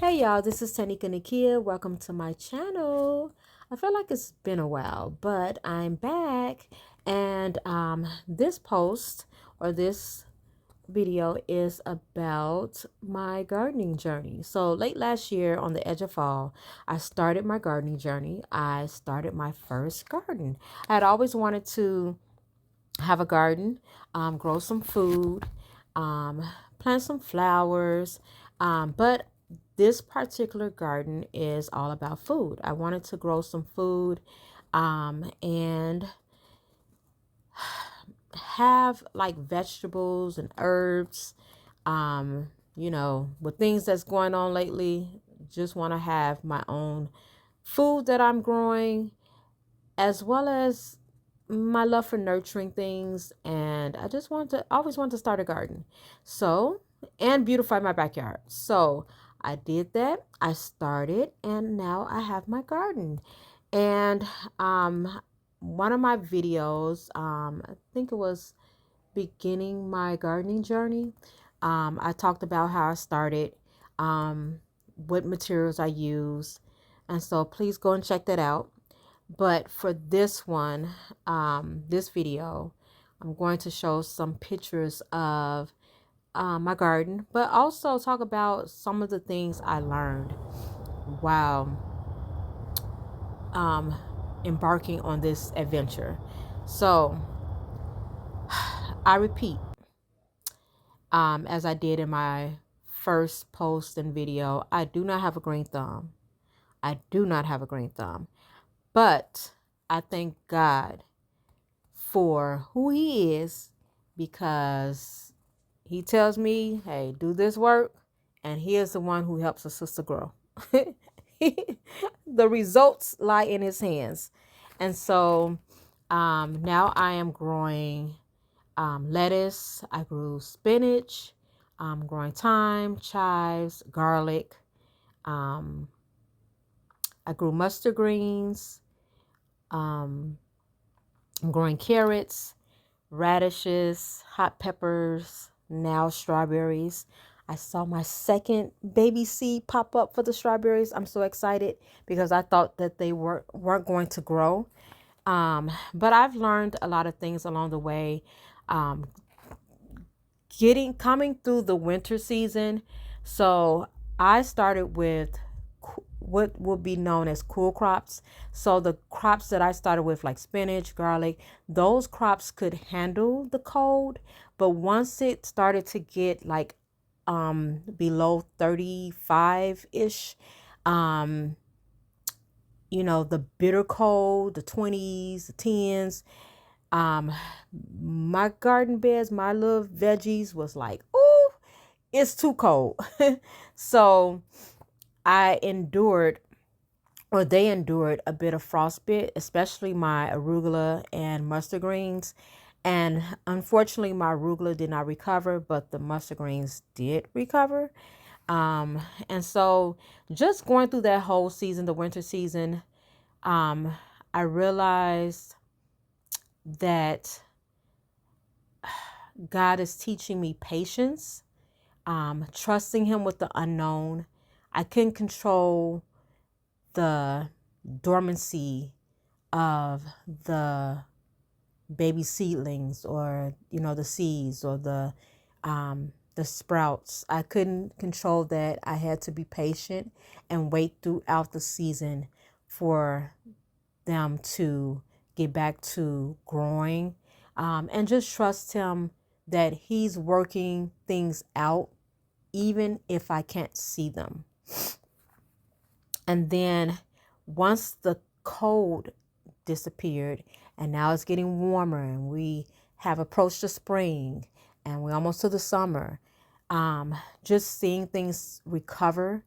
Hey y'all, this is Tanika Nakia. Welcome to my channel. I feel like it's been a while, but I'm back. And this post or this video is about my gardening journey. So late last year on the edge of fall, I started my gardening journey. I started my first garden. I had always wanted to have a garden, grow some food, um, plant some flowers, but this particular garden is all about food. I wanted to grow some food and have like vegetables and herbs. With things that's going on lately, just want to have my own food that I'm growing, as well as my love for nurturing things. And I just always want to start a garden. So, and beautify my backyard. So I did that. I started, and now I have my garden. And one of my videos, I think it was beginning my gardening journey. I talked about how I started, what materials I use. And so please go and check that out. But for this one, this video, I'm going to show some pictures of my garden, but also talk about some of the things I learned while embarking on this adventure. So I repeat, as I did in my first post and video, I do not have a green thumb. I do not have a green thumb, but I thank God for who he is, because he tells me, hey, do this work, and he is the one who helps a sister grow. The results lie in his hands. And so now I am growing lettuce. I grew spinach. I'm growing thyme, chives, garlic. um, I grew mustard greens. um, I'm growing carrots, radishes, hot peppers, now strawberries. I saw my second baby seed pop up for the strawberries. I'm so excited because I thought that they weren't going to grow. But I've learned a lot of things along the way. Um, coming through the winter season. So I started with what would be known as cool crops. So the crops that I started with, like spinach, garlic, those crops could handle the cold. But once it started to get like below 35-ish, um, the bitter cold, the 20s, the 10s, um, my garden beds, my little veggies was like, ooh, it's too cold. So I endured, or they endured, a bit of frostbite, especially my arugula and mustard greens. And unfortunately, my arugula did not recover, but the mustard greens did recover. And so just going through that whole season, the winter season, I realized that God is teaching me patience, trusting him with the unknown. I couldn't control the dormancy of the baby seedlings, or the seeds, or the sprouts. I couldn't control that. I had to be patient and wait throughout the season for them to get back to growing, and just trust him that he's working things out even if I can't see them. And then once the cold disappeared and now it's getting warmer and we have approached the spring and we're almost to the summer, just seeing things recover,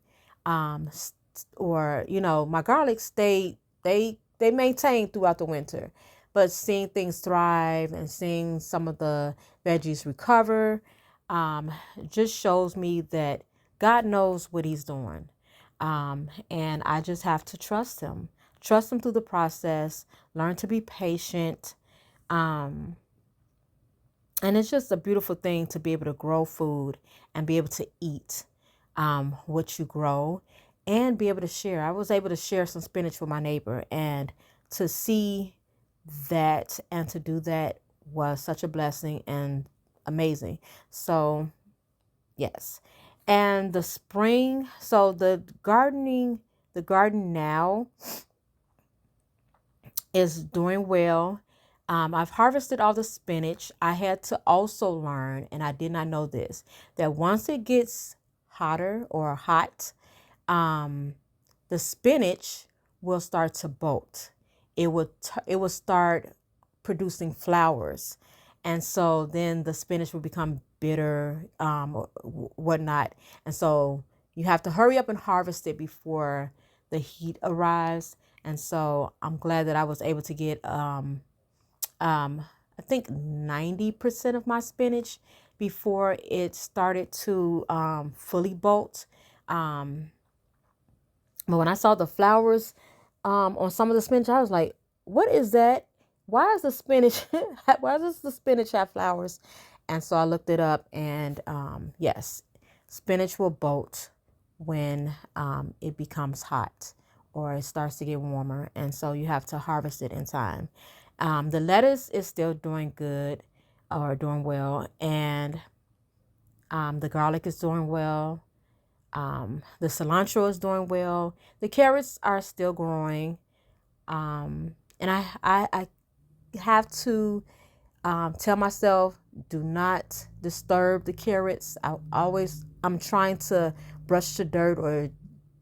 or my garlic stayed, they maintained throughout the winter, but seeing things thrive and seeing some of the veggies recover, just shows me that God knows what he's doing. And I just have to trust him through the process, learn to be patient. Um, and it's just a beautiful thing to be able to grow food and be able to eat. what you grow and be able to share. I was able to share some spinach with my neighbor, and to see that and to do that was such a blessing and amazing. So, yes. And the spring, so the garden now is doing well. I've harvested all the spinach. I had to also learn, and I did not know this, that once it gets hotter or hot, um, the spinach will start to bolt. It will start producing flowers, and so then the spinach will become bitter, or whatnot. And so you have to hurry up and harvest it before the heat arrives. And so I'm glad that I was able to get I think 90% of my spinach before it started to fully bolt. Um, but when I saw the flowers on some of the spinach, I was like, what is that? Why is the spinach, why does the spinach have flowers? And so I looked it up, and yes, spinach will bolt when it becomes hot or it starts to get warmer. And so you have to harvest it in time. The lettuce is still doing good or doing well. And the garlic is doing well. The cilantro is doing well. The carrots are still growing. And I have to tell myself, do not disturb the carrots. I'm trying to brush the dirt or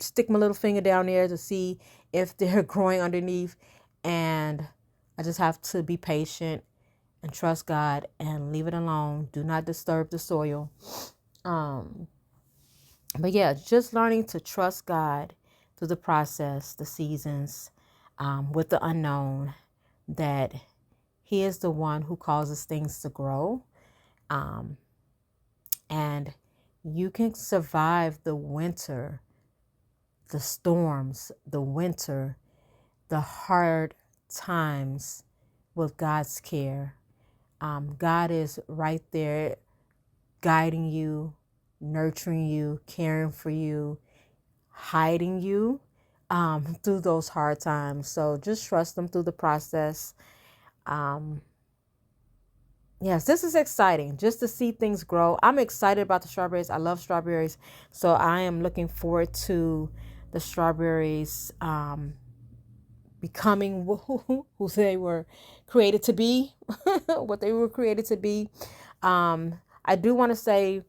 stick my little finger down there to see if they're growing underneath. And I just have to be patient and trust God and leave it alone. Do not disturb the soil. Um, but yeah, just learning to trust God through the process, the seasons, with the unknown, that He is the one who causes things to grow. Um, and you can survive the winter, the storms, the winter, the hard times with God's care. God is right there guiding you, nurturing you, caring for you, hiding you through those hard times. So just trust Him through the process. Yes, this is exciting just to see things grow. I'm excited about the strawberries. I love strawberries. So I am looking forward to the strawberries becoming who they were created to be, what they were created to be. I do want to say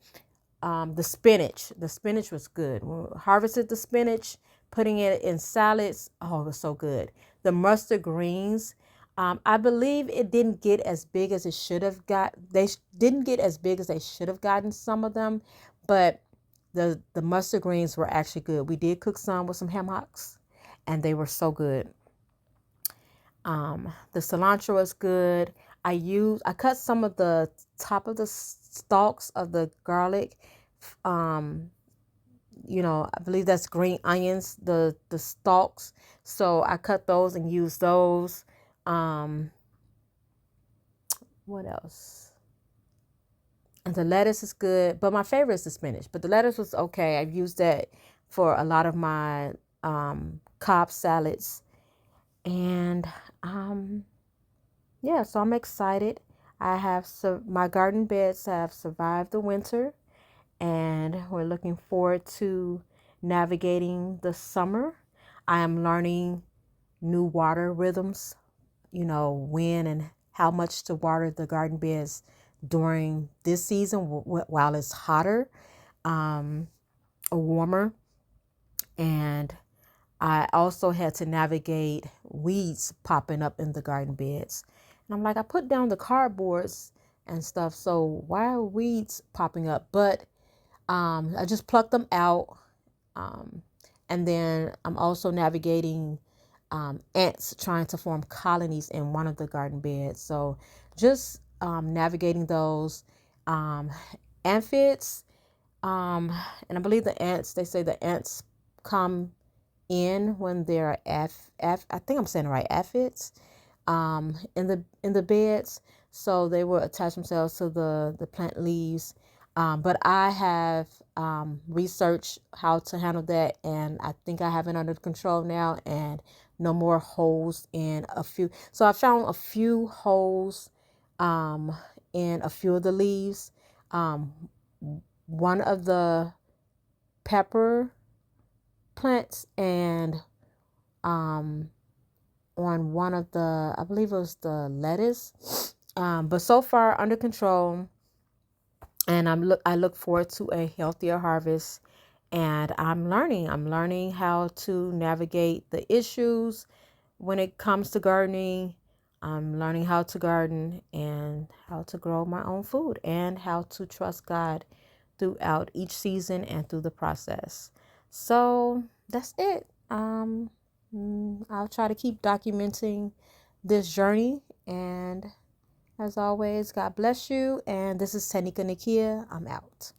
the spinach. The spinach was good. We harvested the spinach, putting it in salads. Oh, it was so good. The mustard greens. I believe it didn't get as big as it should have got. Didn't get as big as they should have gotten, some of them, but the mustard greens were actually good. We did cook some with some ham hocks, and they were so good. The cilantro is good. I cut some of the top of the stalks of the garlic. Um, I believe that's green onions, the stalks. So I cut those and used those. What else? And the lettuce is good, but my favorite is the spinach. But the lettuce was okay. I've used that for a lot of my Cobb salads. And yeah, so I'm excited. My garden beds have survived the winter, and we're looking forward to navigating the summer. I am learning new water rhythms, when and how much to water the garden beds during this season while it's hotter or warmer. And I also had to navigate weeds popping up in the garden beds. And I'm like, I put down the cardboards and stuff, so why are weeds popping up? But I just plucked them out. And then I'm also navigating ants trying to form colonies in one of the garden beds. So just navigating those aphids. And I believe they say the ants come in when there are I think I'm saying it right, aphids in the beds. So they will attach themselves to the plant leaves But I have researched how to handle that, and I think I have it under control now, and no more holes in a few. So I found a few holes um, in a few of the leaves. Um, one of the pepper plants, and um, on one of the, I believe it was the lettuce. But so far under control, and I look forward to a healthier harvest. And I'm learning how to navigate the issues when it comes to gardening. I'm learning how to garden and how to grow my own food and how to trust God throughout each season and through the process. So that's it. I'll try to keep documenting this journey. And as always, God bless you. And this is Tanika Nakia. I'm out.